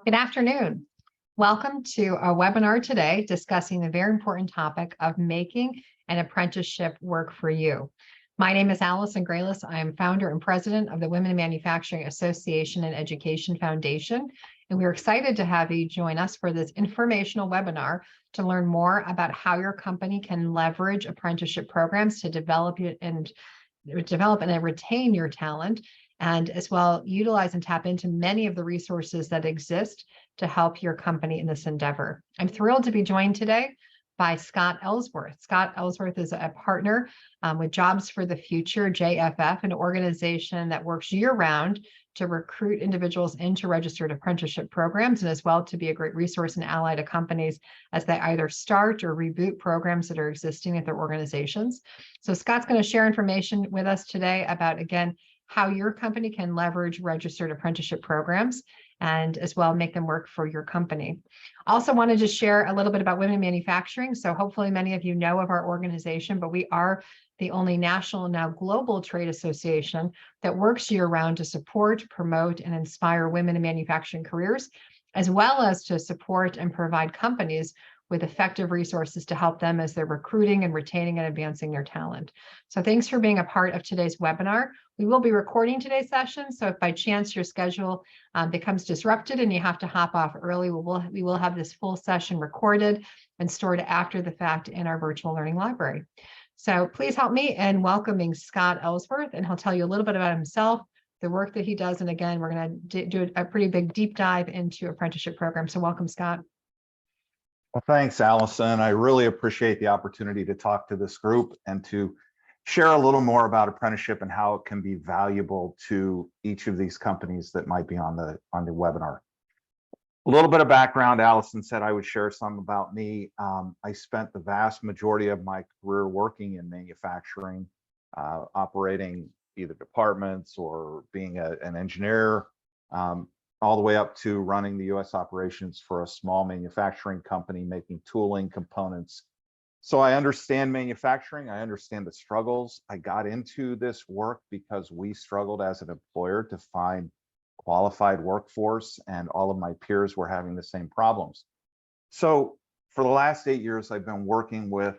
Good afternoon. Welcome to our webinar today discussing the very important topic of making an apprenticeship work for you. My name is Allison Graylis. I am founder and president of the Women in Manufacturing Association and Education Foundation, and we're excited to have you join us for this informational webinar to learn more about how your company can leverage apprenticeship programs to develop and retain your talent, and as well utilize and tap into many of the resources that exist to help your company in this endeavor. I'm thrilled to be joined today by Scott Ellsworth. Scott Ellsworth is a partner with Jobs for the Future, JFF, an organization that works year-round to recruit individuals into registered apprenticeship programs, and as well to be a great resource and ally to companies as they either start or reboot programs that are existing at their organizations. So Scott's going to share information with us today about, again, how your company can leverage registered apprenticeship programs and as well make them work for your company. Also wanted to share a little bit about women in manufacturing. So hopefully many of you know of our organization, but we are the only national, now global trade association that works year-round to support, promote, and inspire women in manufacturing careers, as well as to support and provide companies with effective resources to help them as they're recruiting and retaining and advancing their talent. So thanks for being a part of today's webinar. We will be recording today's session, so if by chance your schedule becomes disrupted and you have to hop off early, we will have this full session recorded and stored after the fact in our virtual learning library. So please help me in welcoming Scott Ellsworth, and he'll tell you a little bit about himself, the work that he does, and again, we're going to do a pretty big deep dive into apprenticeship programs. So welcome, Scott. Well, thanks, Allison. I really appreciate the opportunity to talk to this group and to share a little more about apprenticeship and how it can be valuable to each of these companies that might be on the webinar. A little bit of background. Allison said I would share some about me. I spent the vast majority of my career working in manufacturing, operating either departments or being an engineer, all the way up to running the US operations for a small manufacturing company making tooling components. So I understand manufacturing, I understand the struggles. I got into this work because we struggled as an employer to find qualified workforce, and all of my peers were having the same problems. So for the last 8 years, I've been working with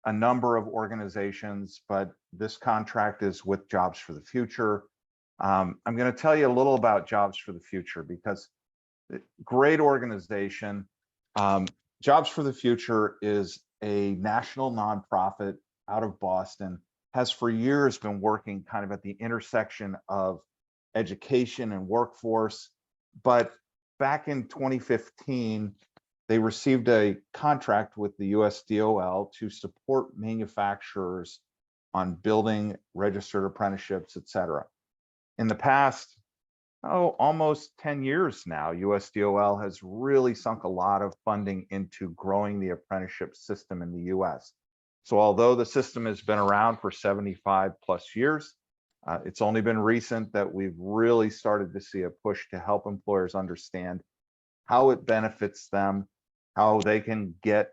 a number of organizations, but this contract is with Jobs for the Future. I'm going to tell you a little about Jobs for the Future because great organization. Jobs for the Future is a national nonprofit out of Boston, has for years been working kind of at the intersection of education and workforce. But back in 2015, they received a contract with the US DOL to support manufacturers on building registered apprenticeships, et cetera. In the past, almost 10 years now, US DOL has really sunk a lot of funding into growing the apprenticeship system in the US. So although the system has been around for 75 plus years, it's only been recent that we've really started to see a push to help employers understand how it benefits them, how they can get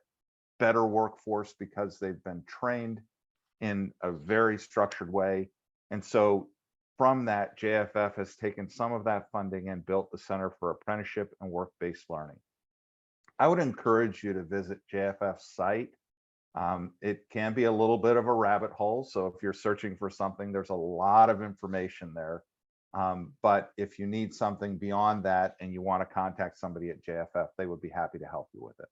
better workforce because they've been trained in a very structured way. And so from that, JFF has taken some of that funding and built the Center for Apprenticeship and Work-Based Learning. I would encourage you to visit JFF's site. It can be a little bit of a rabbit hole, so if you're searching for something, there's a lot of information there. But if you need something beyond that and you want to contact somebody at JFF, they would be happy to help you with it.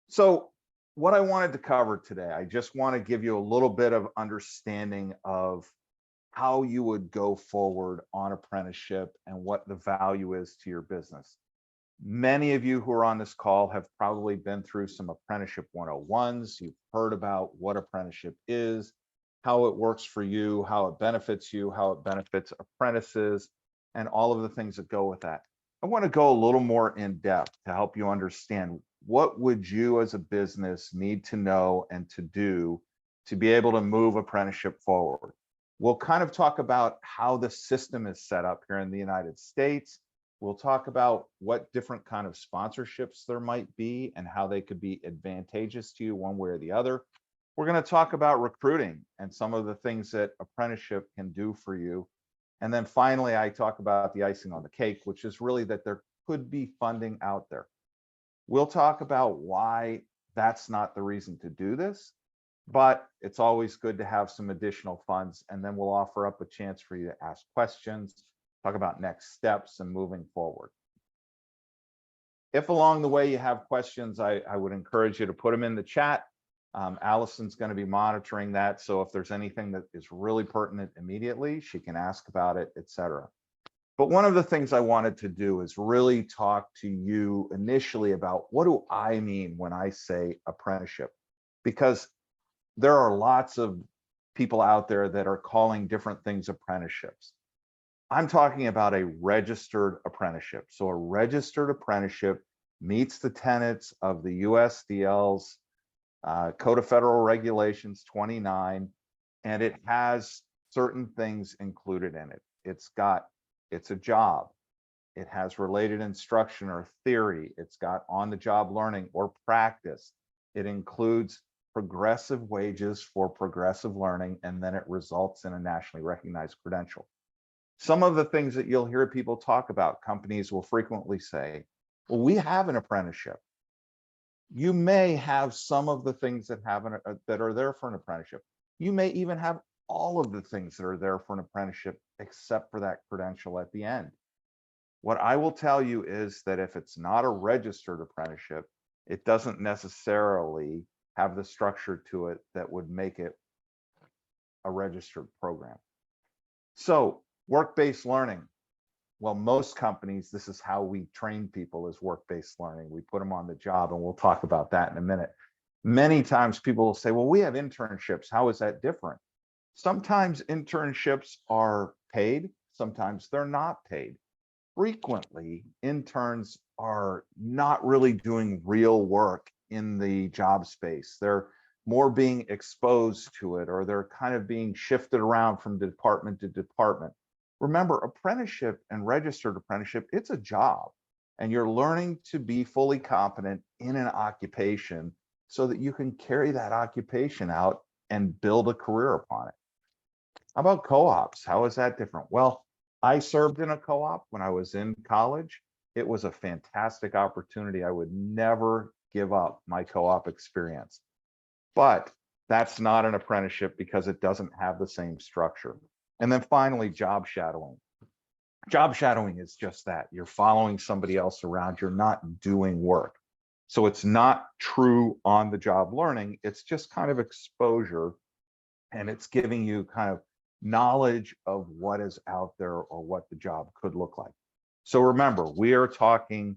So what I wanted to cover today, I just want to give you a little bit of understanding of how you would go forward on apprenticeship and what the value is to your business. Many of you who are on this call have probably been through some apprenticeship 101s. You've heard about what apprenticeship is, how it works for you, how it benefits you, how it benefits apprentices, and all of the things that go with that. I want to go a little more in depth to help you understand what would you as a business need to know and to do to be able to move apprenticeship forward. We'll kind of talk about how the system is set up here in the United States, We'll talk about what different kind of sponsorships there might be and how they could be advantageous to you one way or the other. We're going to talk about recruiting and some of the things that apprenticeship can do for you. And then finally, I talk about the icing on the cake, which is really that there could be funding out there. We'll talk about why that's not the reason to do this, but it's always good to have some additional funds. And then we'll offer up a chance for you to ask questions, talk about next steps and moving forward. If along the way you have questions, I would encourage you to put them in the chat. Allison's going to be monitoring that. So if there's anything that is really pertinent immediately, she can ask about it, etc. But one of the things I wanted to do is really talk to you initially about what do I mean when I say apprenticeship? Because there are lots of people out there that are calling different things apprenticeships. I'm talking about a registered apprenticeship. So a registered apprenticeship meets the tenets of the USDL's Code of Federal Regulations 29, and it has certain things included in it. It's a job. It has related instruction or theory. It's got on-the-job learning or practice. It includes progressive wages for progressive learning, and then it results in a nationally recognized credential. Some of the things that you'll hear people talk about, companies will frequently say, well, we have an apprenticeship. You may have some of the things that are there for an apprenticeship. You may even have all of the things that are there for an apprenticeship, except for that credential at the end. What I will tell you is that if it's not a registered apprenticeship, it doesn't necessarily have the structure to it that would make it a registered program. So work-based learning. Well, most companies, this is how we train people, is work-based learning. We put them on the job, and we'll talk about that in a minute. Many times people will say, well, we have internships. How is that different? Sometimes internships are paid. Sometimes they're not paid. Frequently, interns are not really doing real work in the job space. They're more being exposed to it, or they're kind of being shifted around from department to department. Remember, apprenticeship and registered apprenticeship, it's a job, and you're learning to be fully competent in an occupation so that you can carry that occupation out and build a career upon it. How about co-ops? How is that different? Well, I served in a co-op when I was in college. It was a fantastic opportunity. I would never give up my co-op experience. But that's not an apprenticeship because it doesn't have the same structure. And then finally, job shadowing. Job shadowing is just that. You're following somebody else around. You're not doing work. So it's not true on-the-job learning. It's just kind of exposure, and it's giving you kind of knowledge of what is out there or what the job could look like. So remember, we are talking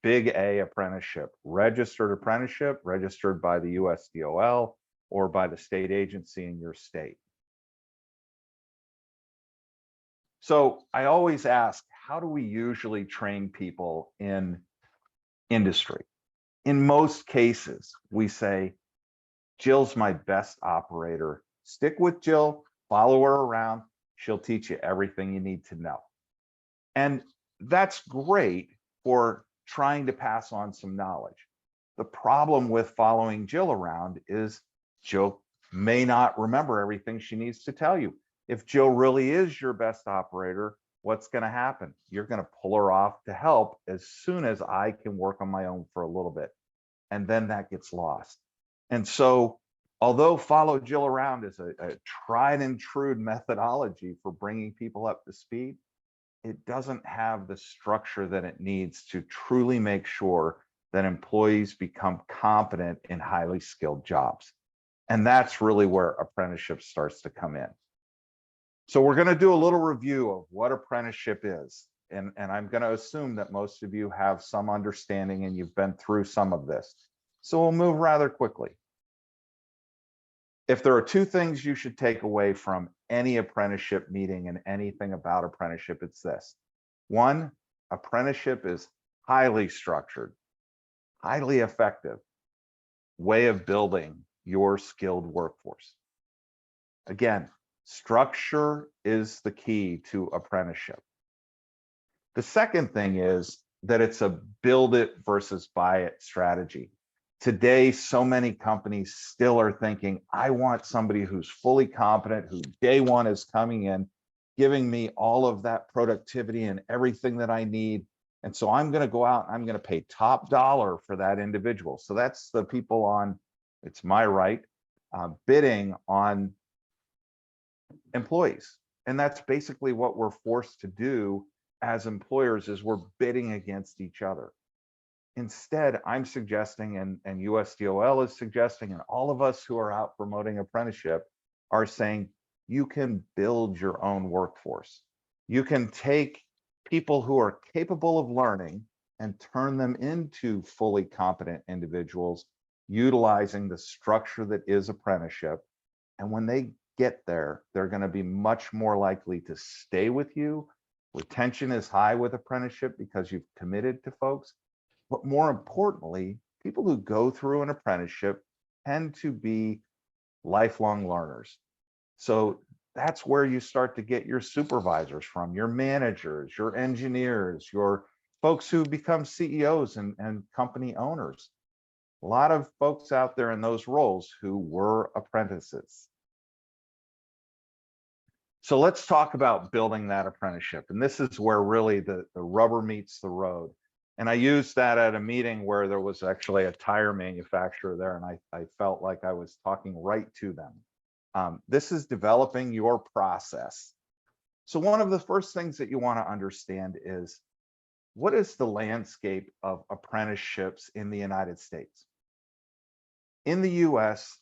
big A apprenticeship, registered by the USDOL or by the state agency in your state. So I always ask, how do we usually train people in industry? In most cases, we say, Jill's my best operator. Stick with Jill, follow her around. She'll teach you everything you need to know. And that's great for trying to pass on some knowledge. The problem with following Jill around is Jill may not remember everything she needs to tell you. If Jill really is your best operator, what's going to happen? You're going to pull her off to help as soon as I can work on my own for a little bit. And then that gets lost. And so, although follow Jill around is a tried and true methodology for bringing people up to speed, it doesn't have the structure that it needs to truly make sure that employees become competent in highly skilled jobs. And that's really where apprenticeship starts to come in. So we're going to do a little review of what apprenticeship is. And I'm going to assume that most of you have some understanding and you've been through some of this. So we'll move rather quickly. If there are two things you should take away from any apprenticeship meeting and anything about apprenticeship, it's this. One, apprenticeship is highly structured, highly effective way of building your skilled workforce. Again, structure is the key to apprenticeship. The second thing is that it's a build it versus buy it strategy. Today, so many companies still are thinking, I want somebody who's fully competent, who day one is coming in, giving me all of that productivity and everything that I need. And so I'm going to go out and I'm going to pay top dollar for that individual. So that's the people on, it's my right, bidding on employees. And that's basically what we're forced to do as employers, is we're bidding against each other. Instead, I'm suggesting, and USDOL is suggesting, and all of us who are out promoting apprenticeship are saying, you can build your own workforce. You can take people who are capable of learning and turn them into fully competent individuals, utilizing the structure that is apprenticeship. And when they get there, they're going to be much more likely to stay with you. Retention is high with apprenticeship because you've committed to folks. But more importantly, people who go through an apprenticeship tend to be lifelong learners. So that's where you start to get your supervisors from, your managers, your engineers, your folks who become CEOs and company owners. A lot of folks out there in those roles who were apprentices. So let's talk about building that apprenticeship. And this is where really the rubber meets the road. And I used that at a meeting where there was actually a tire manufacturer there, and I felt like I was talking right to them. This is developing your process. So one of the first things that you want to understand is, what is the landscape of apprenticeships in the United States? In the US,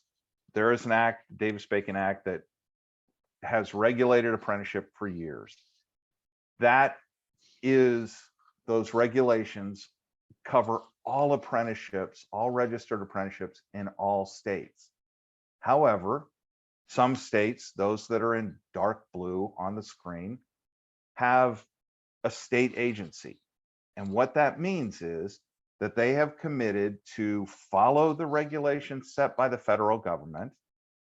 there is an act, Davis-Bacon Act, that has regulated apprenticeship for years. That is, those regulations cover all apprenticeships, all registered apprenticeships in all states. However, some states, those that are in dark blue on the screen, have a state agency. And what that means is that they have committed to follow the regulations set by the federal government,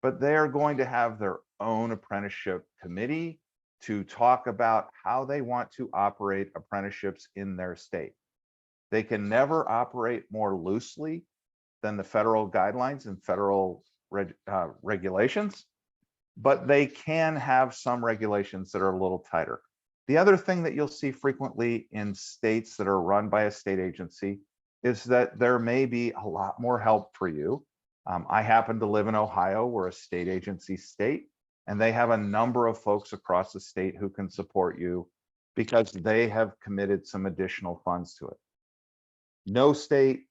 but they are going to have their own apprenticeship committee to talk about how they want to operate apprenticeships in their state. They can never operate more loosely than the federal guidelines and federal regulations, but they can have some regulations that are a little tighter. The other thing that you'll see frequently in states that are run by a state agency is that there may be a lot more help for you. I happen to live in Ohio. We're a state agency state, and they have a number of folks across the state who can support you because they have committed some additional funds to it. No state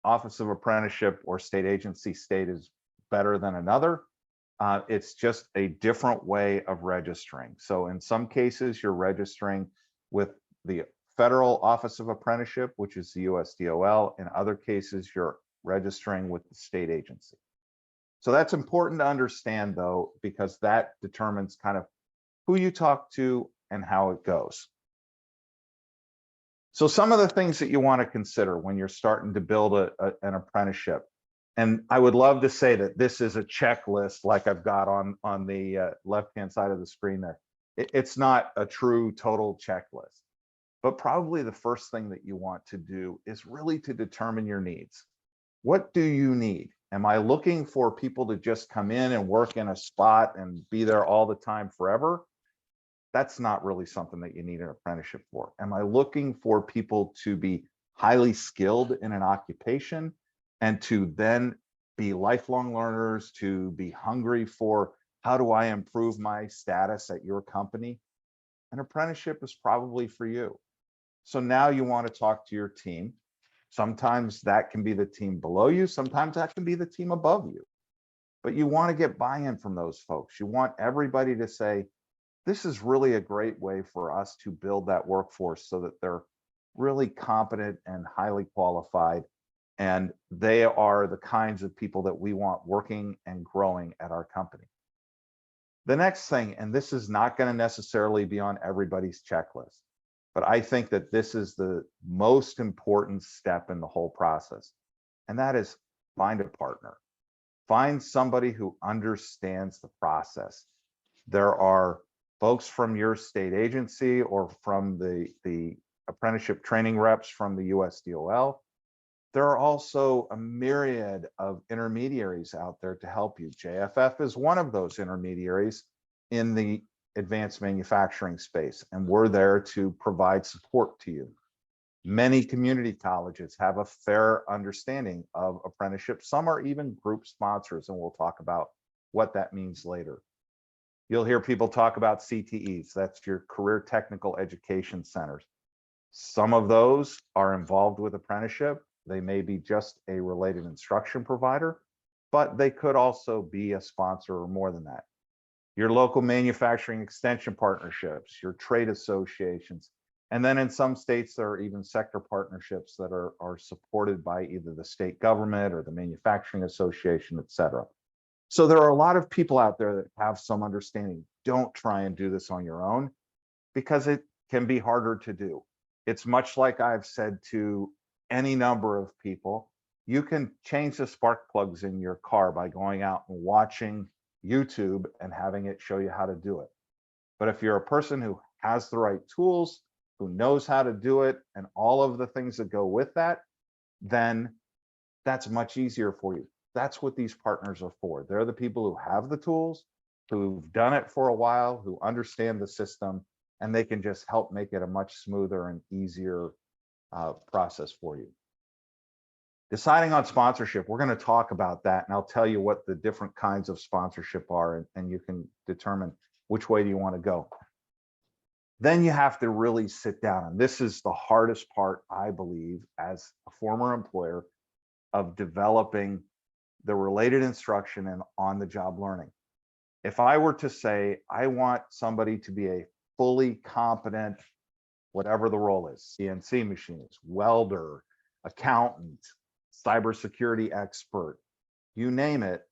office of apprenticeship or state agency state is better than another. It's just a different way of registering. So in some cases, you're registering with the Federal Office of Apprenticeship, which is the USDOL. In other cases, you're registering with the state agency. So that's important to understand, though, because that determines kind of who you talk to and how it goes. So some of the things that you want to consider when you're starting to build an apprenticeship. And I would love to say that this is a checklist like I've got on the left-hand side of the screen there. It's not a true total checklist. But probably the first thing that you want to do is really to determine your needs. What do you need? Am I looking for people to just come in and work in a spot and be there all the time forever? That's not really something that you need an apprenticeship for. Am I looking for people to be highly skilled in an occupation and to then be lifelong learners, to be hungry for how do I improve my status at your company? An apprenticeship is probably for you. So now you want to talk to your team. Sometimes that can be the team below you. Sometimes that can be the team above you. But you want to get buy-in from those folks. You want everybody to say, this is really a great way for us to build that workforce so that they're really competent and highly qualified. And they are the kinds of people that we want working and growing at our company. The next thing, and this is not going to necessarily be on everybody's checklist, but I think that this is the most important step in the whole process. And that is find a partner. Find somebody who understands the process. There are folks from your state agency or from the apprenticeship training reps from the USDOL. There are also a myriad of intermediaries out there to help you. JFF is one of those intermediaries in the advanced manufacturing space, and we're there to provide support to you. Many community colleges have a fair understanding of apprenticeship. Some are even group sponsors, and we'll talk about what that means later. You'll hear people talk about CTEs, that's your career technical education centers. Some of those are involved with apprenticeship. They may be just a related instruction provider, but they could also be a sponsor or more than that. Your local manufacturing extension partnerships, your trade associations, and then in some states, there are even sector partnerships that are supported by either the state government or the manufacturing association, et cetera. So there are a lot of people out there that have some understanding. Don't try and do this on your own because it can be harder to do. It's much like I've said to any number of people, you can change the spark plugs in your car by going out and watching YouTube and having it show you how to do it. But if you're a person who has the right tools, who knows how to do it, and all of the things that go with that, then that's much easier for you. That's what these partners are for. They're the people who have the tools, who've done it for a while, who understand the system, and they can just help make it a much smoother and easier process for you. Deciding on sponsorship, we're going to talk about that, and I'll tell you what the different kinds of sponsorship are, and you can determine which way do you want to go. Then you have to really sit down, and this is the hardest part, I believe, as a former employer, of developing the related instruction and on-the-job learning. If I were to say, I want somebody to be a fully competent, whatever the role is, CNC machinist, welder, accountant, cybersecurity expert, you name it,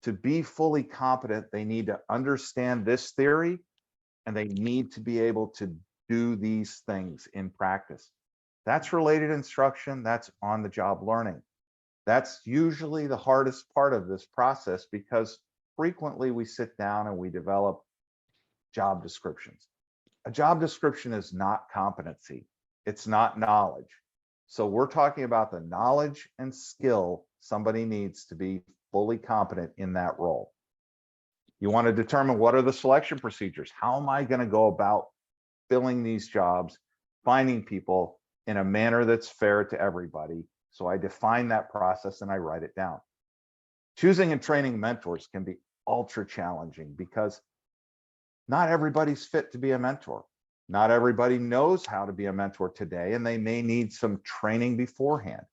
to be fully competent, they need to understand this theory and they need to be able to do these things in practice. That's related instruction, that's on-the-job learning. That's usually the hardest part of this process because frequently we sit down and we develop job descriptions. A job description is not competency, it's not knowledge. So we're talking about the knowledge and skill somebody needs to be fully competent in that role. You want to determine what are the selection procedures? How am I going to go about filling these jobs, finding people in a manner that's fair to everybody? So I define that process and I write it down. Choosing and training mentors can be ultra challenging because not everybody's fit to be a mentor. Not everybody knows how to be a mentor today, and they may need some training beforehand.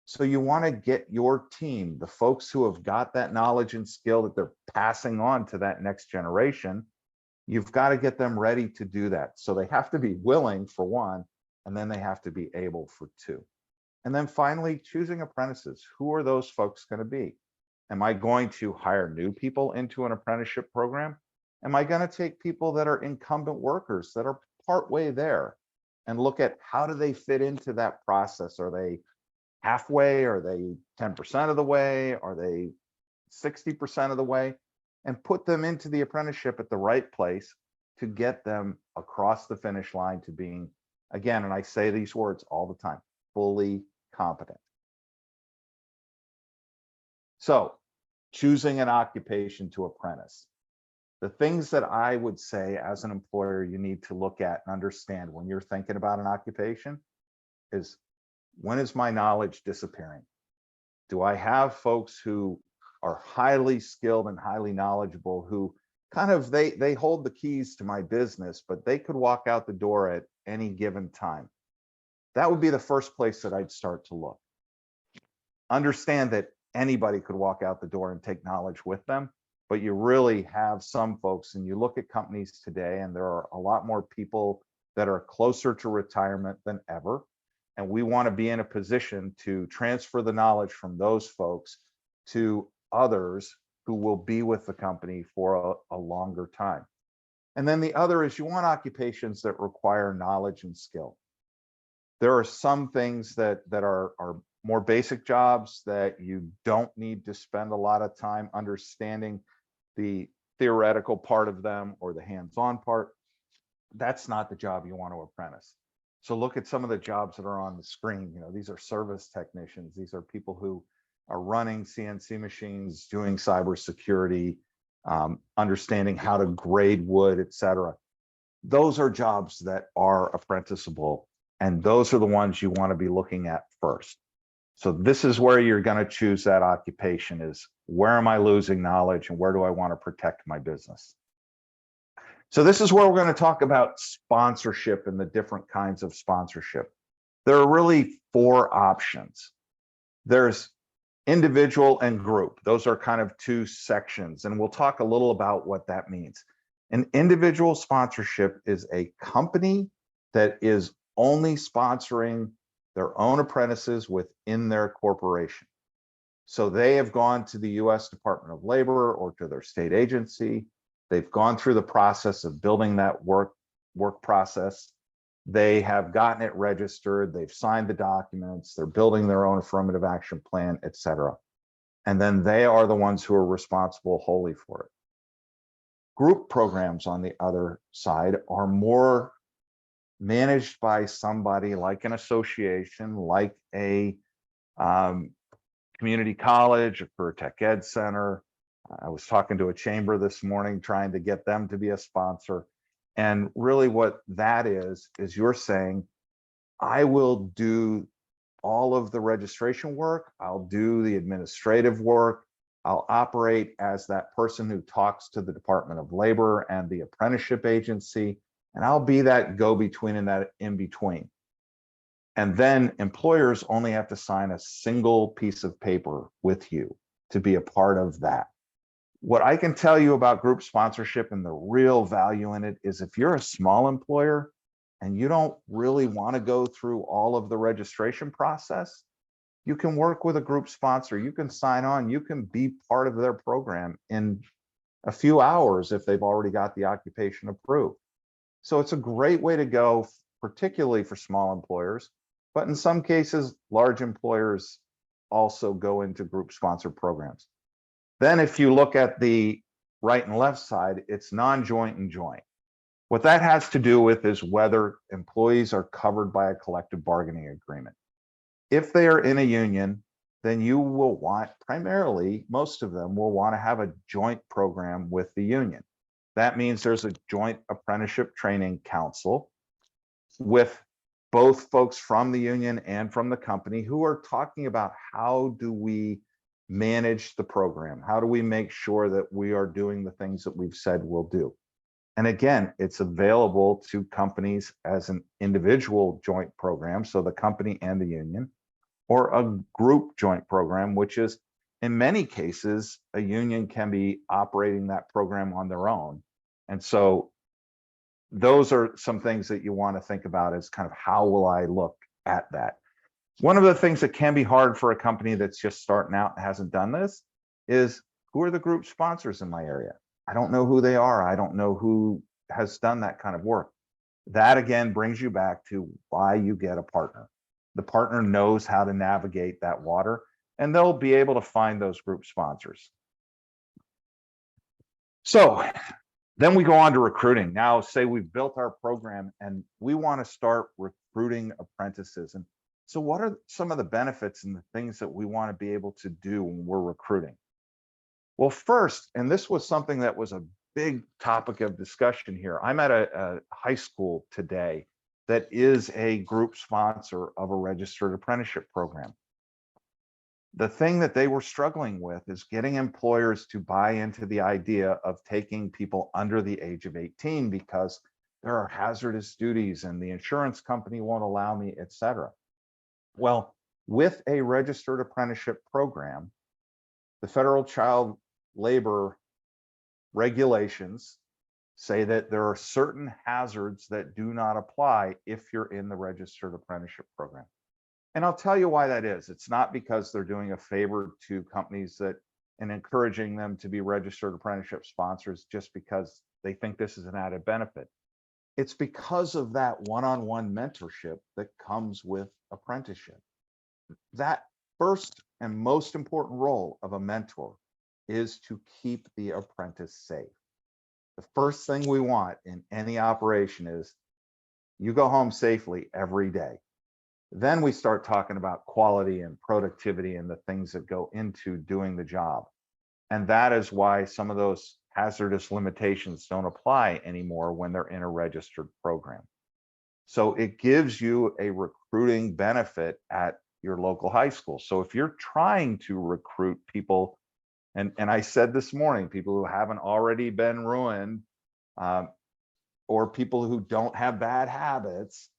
So you want to get your team, the folks who have got that knowledge and skill that they're passing on to that next generation, you've got to get them ready to do that. So they have to be willing for one, and then they have to be able for two. And then finally, choosing apprentices. Who are those folks going to be? Am I going to hire new people into an apprenticeship program? Am I going to take people that are incumbent workers that are partway there and look at how do they fit into that process? Are they halfway? Are they 10% of the way? Are they 60% of the way? And put them into the apprenticeship at the right place to get them across the finish line to being, again, and I say these words all the time, fully competent. So choosing an occupation to apprentice. The things that I would say as an employer you need to look at and understand when you're thinking about an occupation is, when is my knowledge disappearing? Do I have folks who are highly skilled and highly knowledgeable who kind of, they hold the keys to my business, but they could walk out the door at any given time? That would be the first place that I'd start to look. Understand that anybody could walk out the door and take knowledge with them, but you really have some folks, and you look at companies today, and there are a lot more people that are closer to retirement than ever. And we want to be in a position to transfer the knowledge from those folks to others who will be with the company for a longer time. And then the other is you want occupations that require knowledge and skill. There are some things that are more basic jobs that you don't need to spend a lot of time understanding the theoretical part of them or the hands-on part. That's not the job you want to apprentice. So look at some of the jobs that are on the screen. You know, these are service technicians. These are people who are running CNC machines, doing cybersecurity, understanding how to grade wood, etc. Those are jobs that are apprenticeable, and those are the ones you want to be looking at first. So this is where you're going to choose that occupation: is where am I losing knowledge and where do I want to protect my business? So this is where we're going to talk about sponsorship and the different kinds of sponsorship. There are really 4 options. There's individual and group. Those are kind of 2 sections, and we'll talk a little about what that means. An individual sponsorship is a company that is only sponsoring their own apprentices within their corporation. So they have gone to the US Department of Labor or to their state agency. They've gone through the process of building that work process. They have gotten it registered. They've signed the documents. They're building their own affirmative action plan, et cetera. And then they are the ones who are responsible wholly for it. Group programs, on the other side, are more managed by somebody like an association, like a community college, a career tech ed center. I was talking to a chamber this morning trying to get them to be a sponsor. And really what that is you're saying, I will do all of the registration work, I'll do the administrative work, I'll operate as that person who talks to the Department of Labor and the apprenticeship agency, and I'll be that go-between and that in-between. And then employers only have to sign a single piece of paper with you to be a part of that. What I can tell you about group sponsorship and the real value in it is, if you're a small employer and you don't really want to go through all of the registration process, you can work with a group sponsor. You can sign on, you can be part of their program in a few hours if they've already got the occupation approved. So it's a great way to go, particularly for small employers, but in some cases, large employers also go into group sponsored programs. Then if you look at the right and left side, it's non-joint and joint. What that has to do with is whether employees are covered by a collective bargaining agreement. If they are in a union, then you will want, primarily, most of them will want to have a joint program with the union. That means there's a joint apprenticeship training council with both folks from the union and from the company who are talking about, how do we manage the program? How do we make sure that we are doing the things that we've said we'll do? And again, it's available to companies as an individual joint program, so the company and the union, or a group joint program, which is, in many cases, a union can be operating that program on their own. And so those are some things that you want to think about, as kind of, how will I look at that? One of the things that can be hard for a company that's just starting out and hasn't done this is, who are the group sponsors in my area? I don't know who they are. I don't know who has done that kind of work. That again brings you back to why you get a partner. The partner knows how to navigate that water, and they'll be able to find those group sponsors. So then we go on to recruiting. Now, say we've built our program and we want to start recruiting apprentices. And so what are some of the benefits and the things that we want to be able to do when we're recruiting? Well, first, and this was something that was a big topic of discussion here. I'm at a high school today that is a group sponsor of a registered apprenticeship program. The thing that they were struggling with is getting employers to buy into the idea of taking people under the age of 18, because there are hazardous duties and the insurance company won't allow me, et cetera. Well, with a registered apprenticeship program, the federal child labor regulations say that there are certain hazards that do not apply if you're in the registered apprenticeship program. And I'll tell you why that is. It's not because they're doing a favor to companies that and encouraging them to be registered apprenticeship sponsors just because they think this is an added benefit. It's because of that one-on-one mentorship that comes with apprenticeship. That first and most important role of a mentor is to keep the apprentice safe. The first thing we want in any operation is you go home safely every day. Then we start talking about quality and productivity and the things that go into doing the job. And that is why some of those hazardous limitations don't apply anymore when they're in a registered program. So it gives you a recruiting benefit at your local high school. So if you're trying to recruit people, and I said this morning, people who haven't already been ruined, or people who don't have bad habits,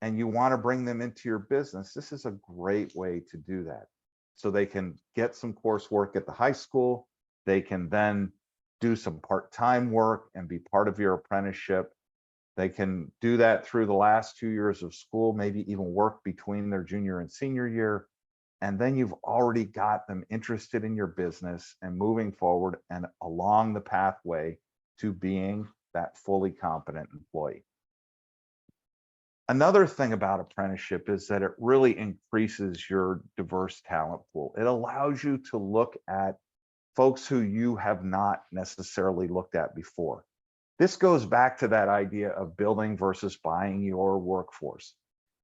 and you want to bring them into your business, this is a great way to do that. So they can get some coursework at the high school. They can then do some part-time work and be part of your apprenticeship. They can do that through the last 2 years of school, maybe even work between their junior and senior year. And then you've already got them interested in your business and moving forward and along the pathway to being that fully competent employee. Another thing about apprenticeship is that it really increases your diverse talent pool. It allows you to look at folks who you have not necessarily looked at before. This goes back to that idea of building versus buying your workforce.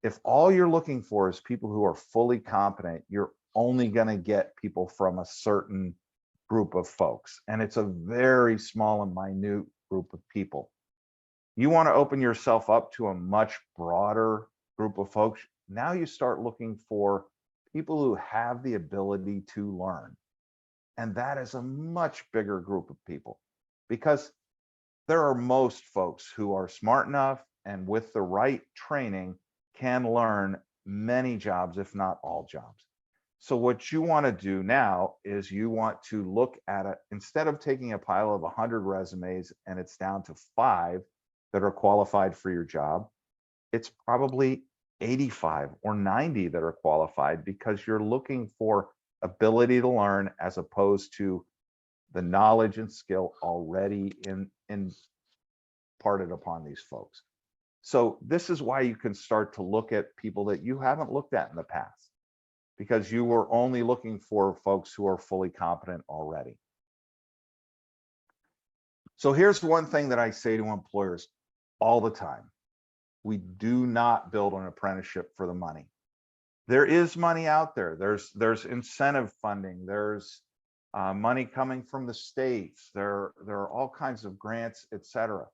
If all you're looking for is people who are fully competent, you're only going to get people from a certain group of folks. And it's a very small and minute group of people. You want to open yourself up to a much broader group of folks. Now you start looking for people who have the ability to learn. And that is a much bigger group of people, because there are most folks who are smart enough and with the right training can learn many jobs, if not all jobs. So what you want to do now is you want to look at it, instead of taking a pile of 100 resumes and it's down to 5 that are qualified for your job, it's probably 85 or 90 that are qualified, because you're looking for ability to learn as opposed to the knowledge and skill already imparted upon these folks. So this is why you can start to look at people that you haven't looked at in the past, because you were only looking for folks who are fully competent already. So here's one thing that I say to employers all the time. We do not build an apprenticeship for the money. There is money out there. There's incentive funding. There's money coming from the states. There are all kinds of grants, etc.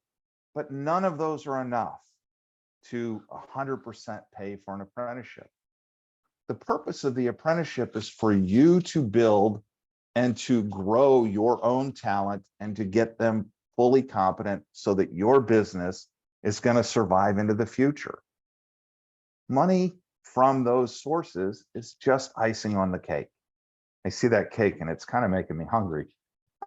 But none of those are enough to 100% pay for an apprenticeship. The purpose of the apprenticeship is for you to build and to grow your own talent and to get them fully competent so that your business is going to survive into the future. Money from those sources is just icing on the cake. I see that cake and it's kind of making me hungry.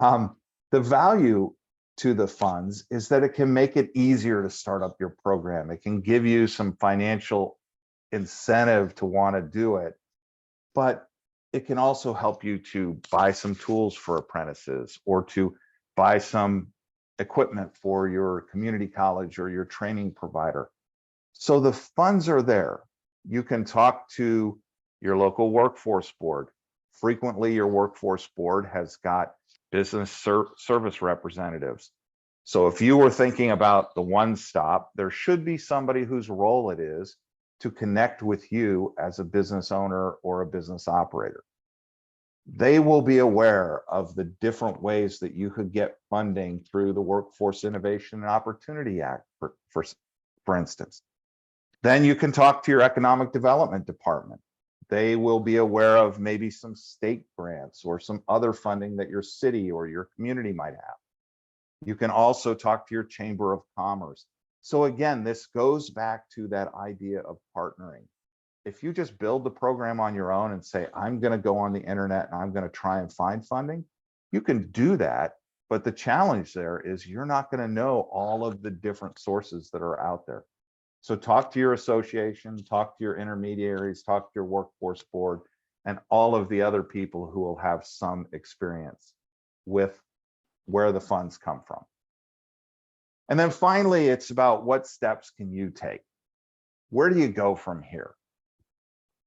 The value to the funds is that it can make it easier to start up your program. It can give you some financial incentive to want to do it, but it can also help you to buy some tools for apprentices or to buy some equipment for your community college or your training provider. So the funds are there. You can talk to your local workforce board. Frequently, your workforce board has got business service representatives. So if you were thinking about the one stop, there should be somebody whose role it is to connect with you as a business owner or a business operator. They will be aware of the different ways that you could get funding through the Workforce Innovation and Opportunity Act, for instance. Then you can talk to your economic development department. They will be aware of maybe some state grants or some other funding that your city or your community might have. You can also talk to your Chamber of Commerce. So again, this goes back to that idea of partnering. If you just build the program on your own and say, I'm going to go on the internet and I'm going to try and find funding, you can do that. But the challenge there is you're not going to know all of the different sources that are out there. So talk to your association, talk to your intermediaries, talk to your workforce board, and all of the other people who will have some experience with where the funds come from. And then finally, it's about what steps can you take? Where do you go from here?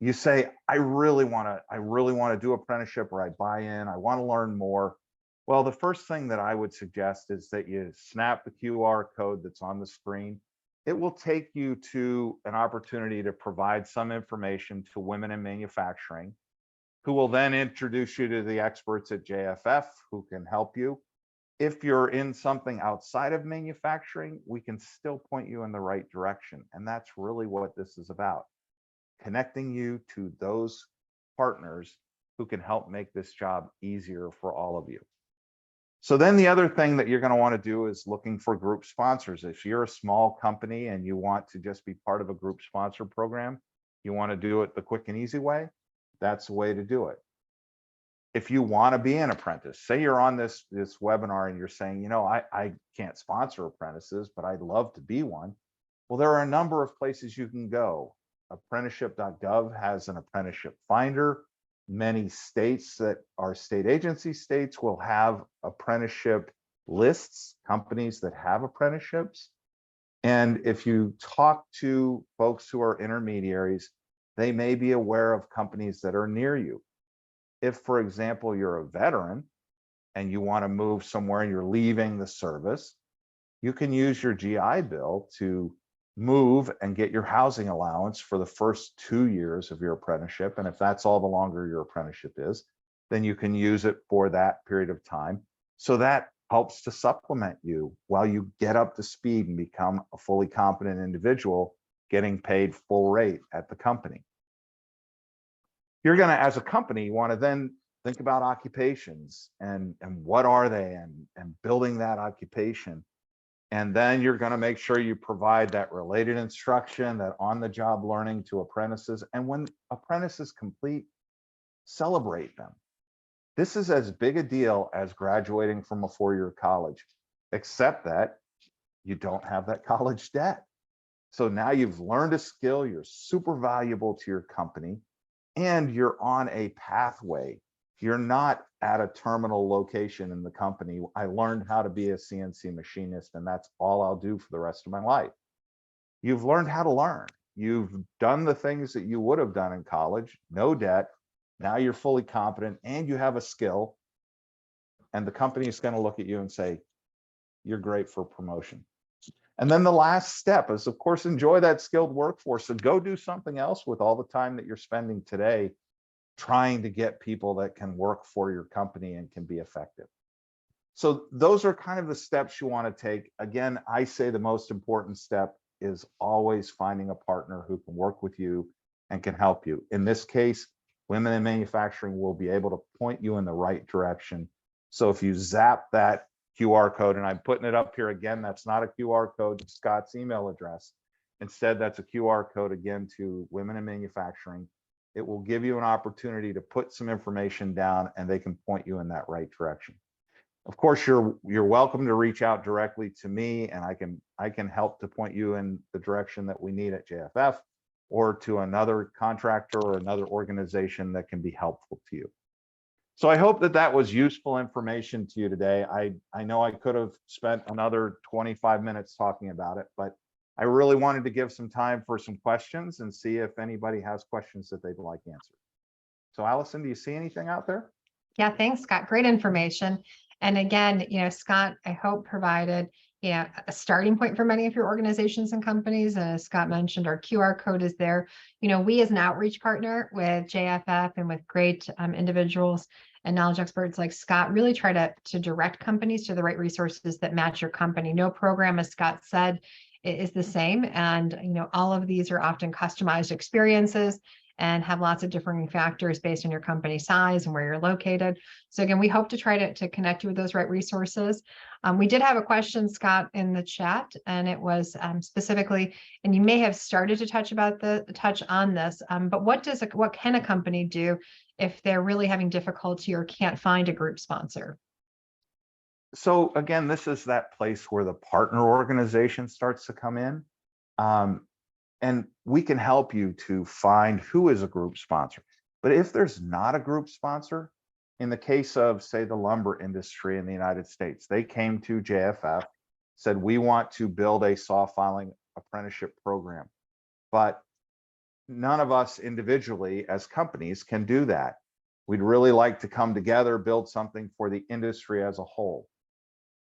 You say, I really want to do apprenticeship, or I buy in, I want to learn more. Well, the first thing that I would suggest is that you snap the QR code that's on the screen. It will take you to an opportunity to provide some information to women in manufacturing, who will then introduce you to the experts at JFF who can help you. If you're in something outside of manufacturing, we can still point you in the right direction. And that's really what this is about, connecting you to those partners who can help make this job easier for all of you. So then the other thing that you're going to want to do is looking for group sponsors. If you're a small company and you want to just be part of a group sponsor program, you want to do it the quick and easy way, that's the way to do it. If you want to be an apprentice, say you're on this webinar and you're saying, I can't sponsor apprentices, but I'd love to be one. Well, there are a number of places you can go. Apprenticeship.gov has an apprenticeship finder. Many states that are state agency states will have apprenticeship lists, companies that have apprenticeships. And if you talk to folks who are intermediaries, they may be aware of companies that are near you. If, for example, you're a veteran and you want to move somewhere and you're leaving the service, you can use your GI Bill to move and get your housing allowance for the first 2 years of your apprenticeship. And if that's all the longer your apprenticeship is, then you can use it for that period of time. So that helps to supplement you while you get up to speed and become a fully competent individual, getting paid full rate at the company. You're going to, as a company, want to then think about occupations and what are they, and building that occupation. And then you're going to make sure you provide that related instruction, that on-the-job learning to apprentices. And when apprentices complete, celebrate them. This is as big a deal as graduating from a 4-year college, except that you don't have that college debt. So now you've learned a skill, you're super valuable to your company, and you're on a pathway. You're not at a terminal location in the company. I learned how to be a CNC machinist, and that's all I'll do for the rest of my life. You've learned how to learn. You've done the things that you would have done in college, no debt. Now you're fully competent and you have a skill. And the company is going to look at you and say, you're great for promotion. And then the last step is, of course, enjoy that skilled workforce and go do something else with all the time that you're spending today trying to get people that can work for your company and can be effective. So those are kind of the steps you want to take. Again, I say the most important step is always finding a partner who can work with you and can help you. In this case, women in manufacturing will be able to point you in the right direction. So if you zap that QR code, and I'm putting it up here again, that's not a QR code to Scott's email address. Instead, that's a QR code again to women in manufacturing. It will give you an opportunity to put some information down and they can point you in that right direction. Of course, you're welcome to reach out directly to me, and I can help to point you in the direction that we need at JFF, or to another contractor or another organization that can be helpful to you. So I hope that that was useful information to you today. I know I could have spent another 25 minutes talking about it, but I really wanted to give some time for some questions and see if anybody has questions that they'd like answered. So Allison, do you see anything out there? Yeah, thanks, Scott. Great information. And again, Scott, I hope provided, a starting point for many of your organizations and companies. As Scott mentioned, our QR code is there. We as an outreach partner with JFF and with great individuals and knowledge experts like Scott really try to direct companies to the right resources that match your company. No program, as Scott said, is the same. And, all of these are often customized experiences and have lots of differing factors based on your company size and where you're located. So again, we hope to try to connect you with those right resources. We did have a question, Scott, in the chat, and it was specifically, and you may have started to touch on this, but what can a company do if they're really having difficulty or can't find a group sponsor? So again, this is that place where the partner organization starts to come in. And we can help you to find who is a group sponsor. But if there's not a group sponsor, in the case of, say, the lumber industry in the United States, they came to JFF, said, we want to build a saw filing apprenticeship program. But none of us individually as companies can do that. We'd really like to come together, build something for the industry as a whole.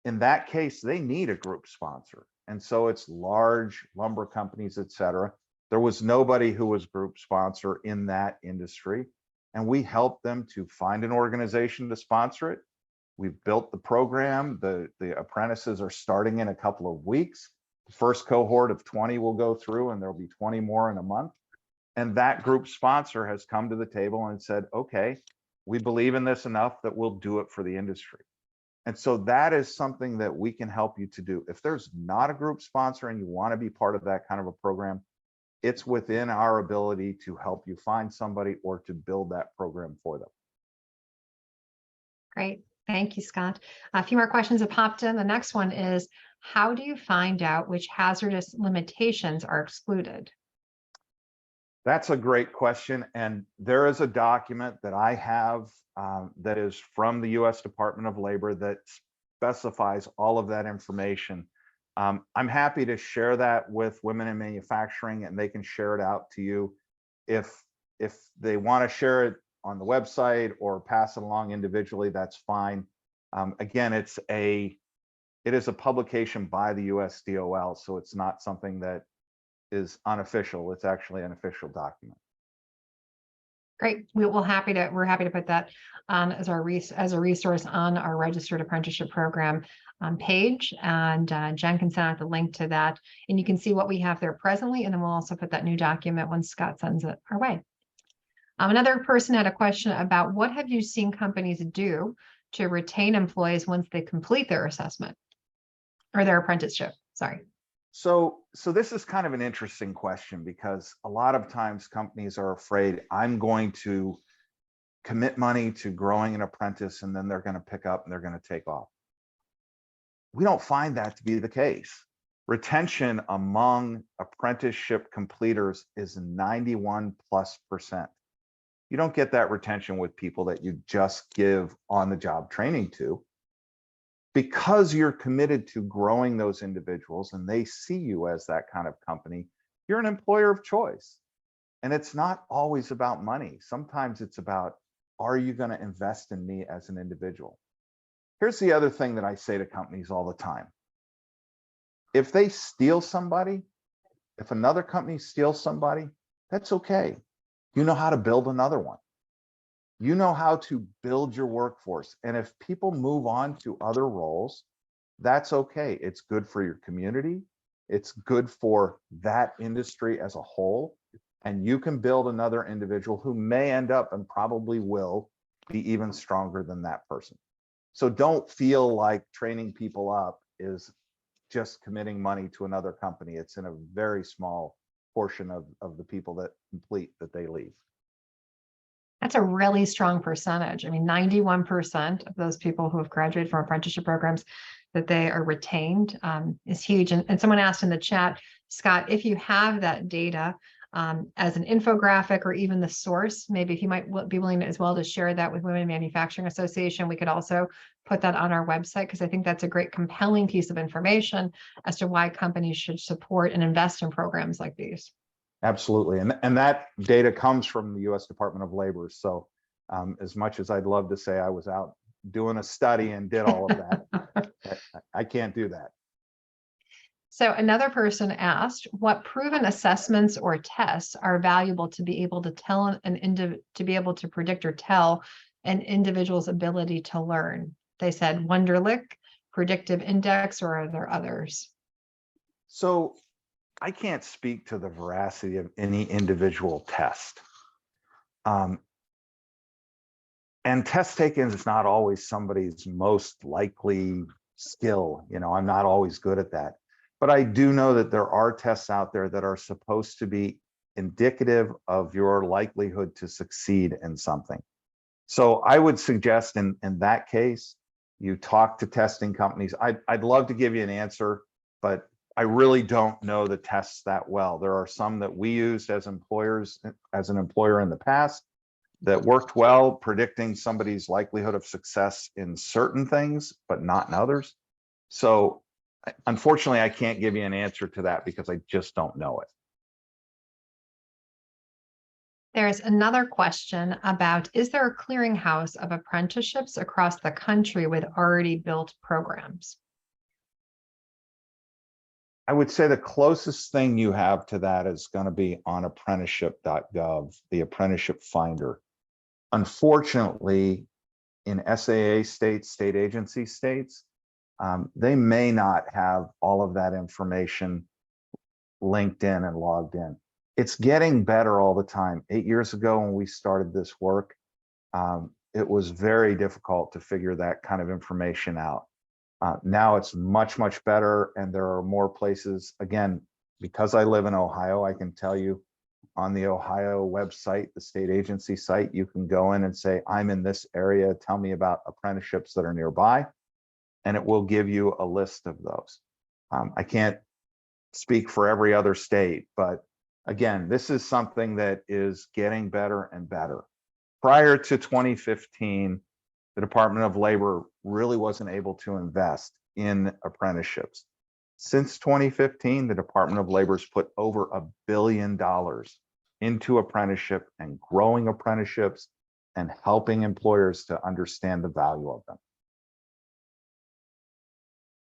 In that case, they need a group sponsor. And so it's large lumber companies, et cetera. There was nobody who was group sponsor in that industry. And we helped them to find an organization to sponsor it. We've built the program. The apprentices are starting in a couple of weeks. The first cohort of 20 will go through, and there'll be 20 more in a month. And that group sponsor has come to the table and said, okay, we believe in this enough that we'll do it for the industry. And so that is something that we can help you to do. If there's not a group sponsor and you want to be part of that kind of a program, it's within our ability to help you find somebody or to build that program for them. Great. Thank you, Scott. A few more questions have popped in. The next one is, how do you find out which hazardous limitations are excluded? That's a great question. And there is a document that I have that is from the U.S. Department of Labor that specifies all of that information. I'm happy to share that with Women in Manufacturing, and they can share it out to you. If they want to share it on the website or pass it along individually, that's fine. Again, it is a publication by the USDOL, so it's not something that is unofficial. It's actually an official document. Great. We're happy to put that as a resource on our Registered Apprenticeship Program page, and Jen can send out the link to that, and you can see what we have there presently, and then we'll also put that new document once Scott sends it our way. Another person had a question about, what have you seen companies do to retain employees once they complete their assessment or their apprenticeship? Sorry. So this is kind of an interesting question, because a lot of times companies are afraid, I'm going to commit money to growing an apprentice and then they're going to pick up and they're going to take off. We don't find that to be the case. Retention among apprenticeship completers is 91+%. You don't get that retention with people that you just give on-the-job training to. Because you're committed to growing those individuals and they see you as that kind of company, you're an employer of choice. And it's not always about money. Sometimes it's about, are you going to invest in me as an individual? Here's the other thing that I say to companies all the time. If they steal somebody, if another company steals somebody, that's okay. You know how to build another one. You know how to build your workforce. And if people move on to other roles, that's okay. It's good for your community. It's good for that industry as a whole. And you can build another individual who may end up, and probably will, be even stronger than that person. So don't feel like training people up is just committing money to another company. It's in a very small portion of the people that complete that they leave. That's a really strong percentage. I mean, 91% of those people who have graduated from apprenticeship programs, that they are retained, is huge. And someone asked in the chat, Scott, if you have that data as an infographic or even the source, maybe if you might be willing as well to share that with Women in Manufacturing Association, we could also put that on our website, because I think that's a great compelling piece of information as to why companies should support and invest in programs like these. Absolutely. And that data comes from the U.S. Department of Labor. So as much as I'd love to say I was out doing a study and did all of that, I can't do that. So another person asked, what proven assessments or tests are valuable to be able to to be able to predict or tell an individual's ability to learn? They said Wonderlic, Predictive Index, or are there others? So I can't speak to the veracity of any individual test. And test taking is not always somebody's most likely skill. You know, I'm not always good at that. But I do know that there are tests out there that are supposed to be indicative of your likelihood to succeed in something. So I would suggest in that case, you talk to testing companies. I'd love to give you an answer, but I really don't know the tests that well. There are some that we used as employers, as an employer in the past, that worked well, predicting somebody's likelihood of success in certain things, but not in others. So unfortunately, I can't give you an answer to that because I just don't know it. There's another question about, is there a clearinghouse of apprenticeships across the country with already built programs? I would say the closest thing you have to that is going to be on apprenticeship.gov, the apprenticeship finder. Unfortunately, in SAA states, state agency states, they may not have all of that information linked in and logged in. It's getting better all the time. 8 years ago, when we started this work, it was very difficult to figure that kind of information out. Now it's much, much better, and there are more places. Again, because I live in Ohio, I can tell you on the Ohio website, the state agency site, you can go in and say, I'm in this area, tell me about apprenticeships that are nearby, and it will give you a list of those. I can't speak for every other state, but again, this is something that is getting better and better. Prior to 2015, the Department of Labor really wasn't able to invest in apprenticeships. Since 2015, the Department of Labor's put over $1 billion into apprenticeship and growing apprenticeships and helping employers to understand the value of them.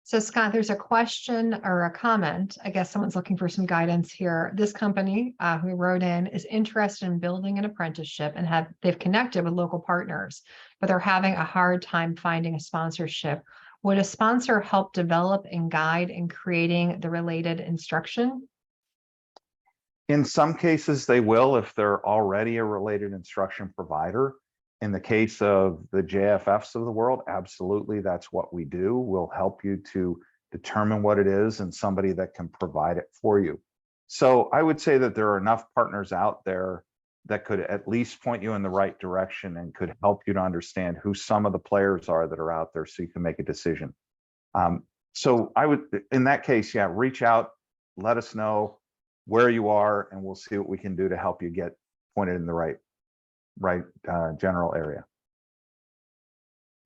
So Scott, there's a question or a comment. I guess someone's looking for some guidance here. This company who wrote in is interested in building an apprenticeship and they've connected with local partners, but they're having a hard time finding a sponsorship. Would a sponsor help develop and guide in creating the related instruction? In some cases, they will if they're already a related instruction provider. In the case of the JFFs of the world, absolutely, that's what we do. We'll help you to determine what it is and somebody that can provide it for you. So I would say that there are enough partners out there that could at least point you in the right direction and could help you to understand who some of the players are that are out there so you can make a decision. So I would, in that case, yeah, reach out, let us know where you are, and we'll see what we can do to help you get pointed in the right general area.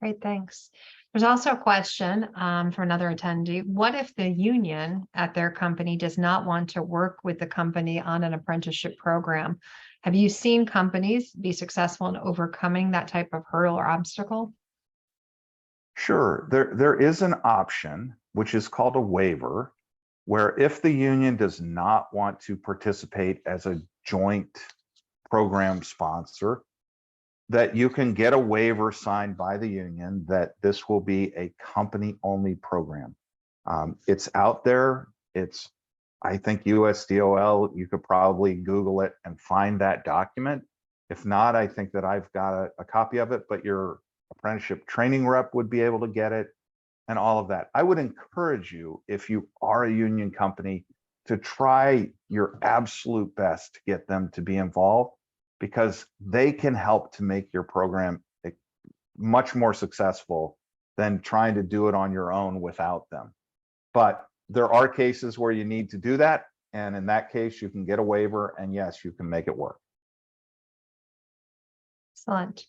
Great, thanks. There's also a question for another attendee. What if the union at their company does not want to work with the company on an apprenticeship program? Have you seen companies be successful in overcoming that type of hurdle or obstacle? Sure, there is an option, which is called a waiver, where if the union does not want to participate as a joint program sponsor, that you can get a waiver signed by the union that this will be a company-only program. It's out there. It's, I think, USDOL. You could probably Google it and find that document. If not, I think that I've got a copy of it, but your apprenticeship training rep would be able to get it and all of that. I would encourage you, if you are a union company, to try your absolute best to get them to be involved, because they can help to make your program much more successful than trying to do it on your own without them. But there are cases where you need to do that. And in that case, you can get a waiver, and yes, you can make it work. Excellent.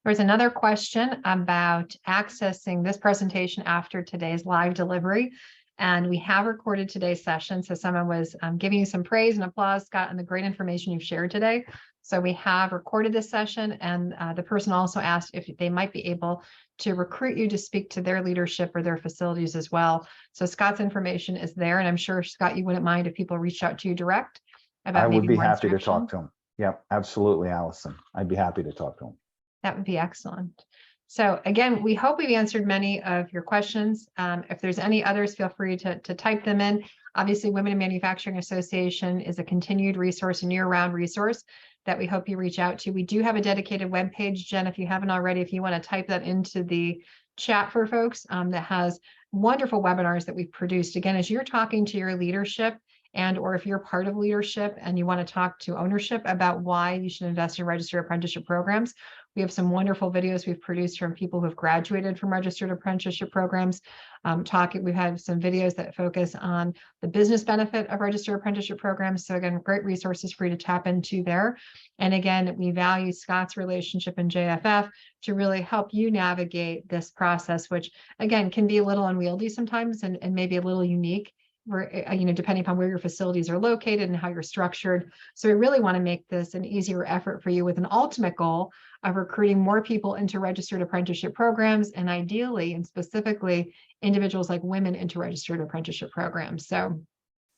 There's another question about accessing this presentation after today's live delivery. And we have recorded today's session. So someone was giving you some praise and applause, Scott, on the great information you've shared today. So we have recorded this session, and the person also asked if they might be able to recruit you to speak to their leadership or their facilities as well. So Scott's information is there, and I'm sure, Scott, you wouldn't mind if people reached out to you direct about I would maybe be more happy to instruction? talk to them. Yep, absolutely, Allison. I'd be happy to talk to them. That would be excellent. So again, we hope we've answered many of your questions. If there's any others, feel free to type them in. Obviously, Women in Manufacturing Association is a continued resource, a year-round resource that we hope you reach out to. We do have a dedicated webpage, Jen, if you haven't already, if you want to type that into the chat for folks, that has wonderful webinars that we've produced. Again, as you're talking to your leadership, and or if you're part of leadership and you want to talk to ownership about why you should invest in registered apprenticeship programs, we have some wonderful videos we've produced from people who have graduated from registered apprenticeship programs. We've had some videos that focus on the business benefit of registered apprenticeship programs. So again, great resources for you to tap into there. And again, we value Scott's relationship in JFF to really help you navigate this process, which again can be a little unwieldy sometimes and maybe a little unique depending upon where your facilities are located and how you're structured. So we really want to make this an easier effort for you, with an ultimate goal of recruiting more people into registered apprenticeship programs, and ideally and specifically individuals like women into registered apprenticeship programs. So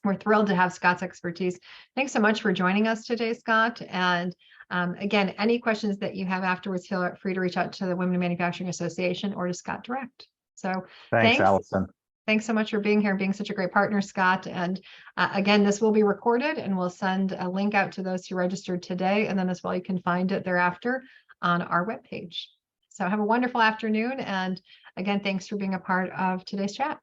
we're thrilled to have Scott's expertise. Thanks so much for joining us today, Scott. And again, any questions that you have afterwards, feel free to reach out to the Women in Manufacturing Association or to Scott direct. So Thanks, Allison. Thanks so much for being here and being such a great partner, Scott. And again, this will be recorded, and we'll send a link out to those who registered today. And then as well, you can find it thereafter on our webpage. So have a wonderful afternoon. And again, thanks for being a part of today's chat.